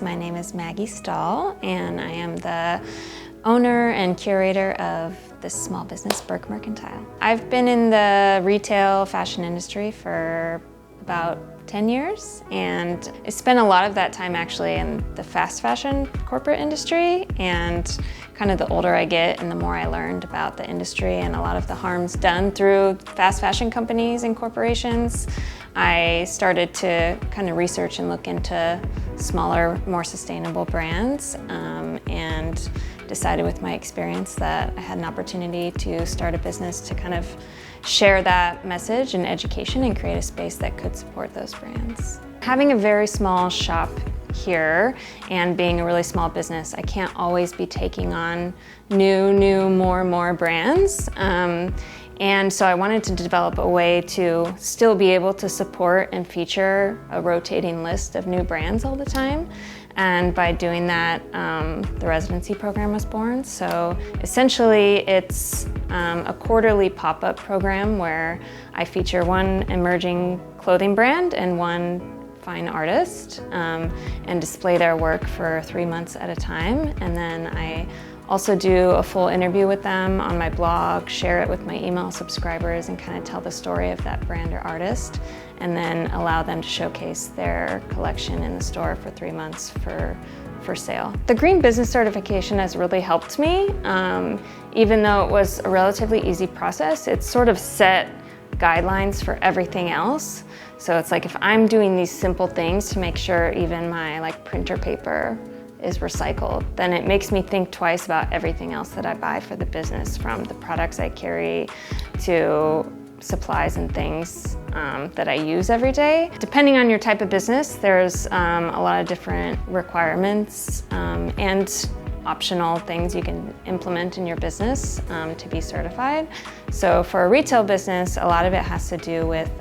My name is Maggie Stahl, and I am the owner and curator of this small business, Burke Mercantile. I've been in the retail fashion industry for about 10 years, and I spent a lot of that time actually in the fast fashion corporate industry. And kind of the older I get and the more I learned about the industry and a lot of the harms done through fast fashion companies and corporations, I started to kind of research and look into smaller, more sustainable brands, and decided with my experience that I had an opportunity to start a business to kind of share that message and education and create a space that could support those brands. Having a very small shop here and being a really small business, I can't always be taking on more brands. And so I wanted to develop a way to still be able to support and feature a rotating list of new brands all the time. And by doing that, the residency program was born. So essentially it's a quarterly pop-up program where I feature one emerging clothing brand and one fine artist, and display their work for 3 months at a time. And then I also do a full interview with them on my blog, share it with my email subscribers, and kind of tell the story of that brand or artist, and then allow them to showcase their collection in the store for 3 months for sale. The Green Business Certification has really helped me. Even though it was a relatively easy process, it sort of set guidelines for everything else. So it's like if I'm doing these simple things to make sure even my printer paper is recycled, then it makes me think twice about everything else that I buy for the business, from the products I carry to supplies and things that I use every day. Depending on your type of business, there's a lot of different requirements and optional things you can implement in your business to be certified. So for a retail business, a lot of it has to do with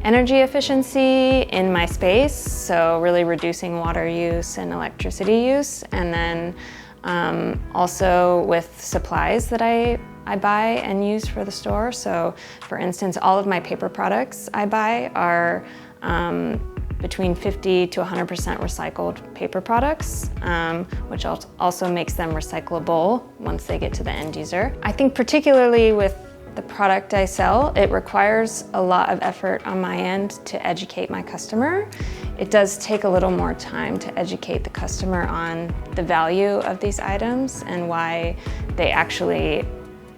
energy efficiency in my space, so really reducing water use and electricity use, and then also with supplies that I buy and use for the store. So for instance, all of my paper products I buy are between 50 to 100% recycled paper products, which also makes them recyclable once they get to the end user. I think particularly with the product I sell, it requires a lot of effort on my end to educate my customer. It does take a little more time to educate the customer on the value of these items and why they actually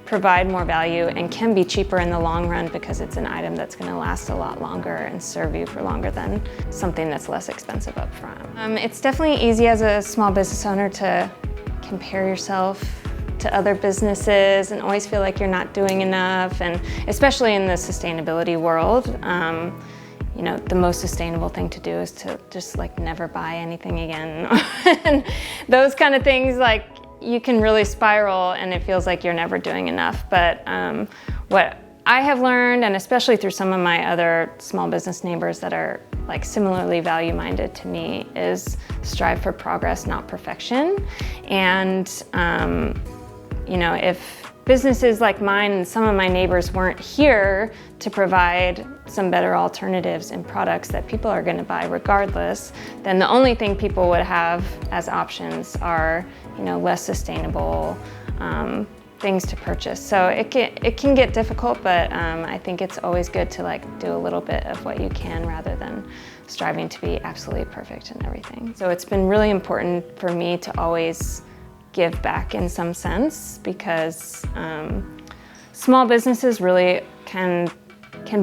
provide more value and can be cheaper in the long run, because it's an item that's going to last a lot longer and serve you for longer than something that's less expensive up front. It's definitely easy as a small business owner to compare yourself to other businesses and always feel like you're not doing enough, and especially in the sustainability world, you know, the most sustainable thing to do is to just never buy anything again. And those kind of things, you can really spiral and it feels like you're never doing enough. But what I have learned, and especially through some of my other small business neighbors that are similarly value-minded to me, is strive for progress, not perfection. And you know, if businesses like mine and some of my neighbors weren't here to provide some better alternatives and products that people are going to buy regardless, then the only thing people would have as options are, you know, less sustainable things to purchase. So it can get difficult, but I think it's always good to do a little bit of what you can rather than striving to be absolutely perfect in everything. So it's been really important for me to always give back in some sense, because small businesses really can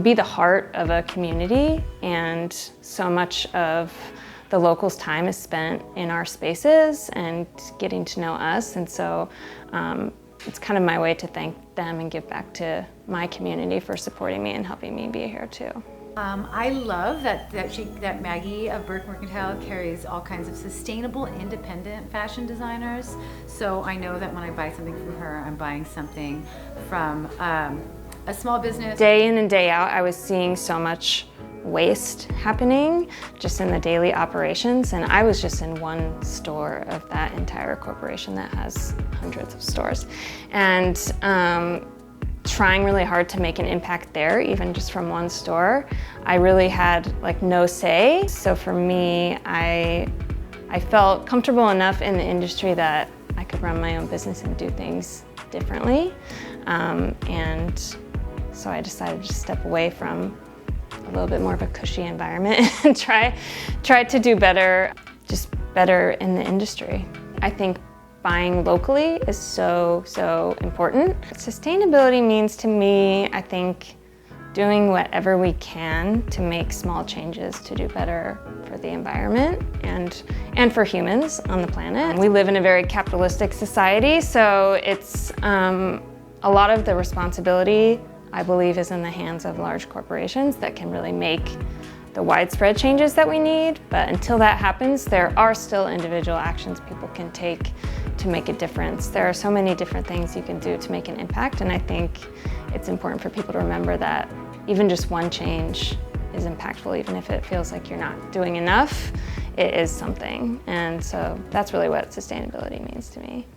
be the heart of a community, and so much of the locals' time is spent in our spaces and getting to know us. And so it's kind of my way to thank them and give back to my community for supporting me and helping me be here too. I love that Maggie of Burke Mercantile carries all kinds of sustainable, independent fashion designers. So I know that when I buy something from her, I'm buying something from a small business. Day in and day out, I was seeing so much waste happening just in the daily operations, and I was just in one store of that entire corporation that has hundreds of stores. And trying really hard to make an impact there, even just from one store, I really had no say. So for me, I I felt comfortable enough in the industry that I could run my own business and do things differently. And so I decided to step away from a little bit more of a cushy environment and try to do better, just better in the industry. I think buying locally is so important. Sustainability means to me, I think, doing whatever we can to make small changes to do better for the environment and for humans on the planet. We live in a very capitalistic society, so it's a lot of the responsibility, I believe, is in the hands of large corporations that can really make the widespread changes that we need. But until that happens, there are still individual actions people can take to make a difference. There are so many different things you can do to make an impact, and I think it's important for people to remember that even just one change is impactful, even if it feels like you're not doing enough, it is something. And so that's really what sustainability means to me.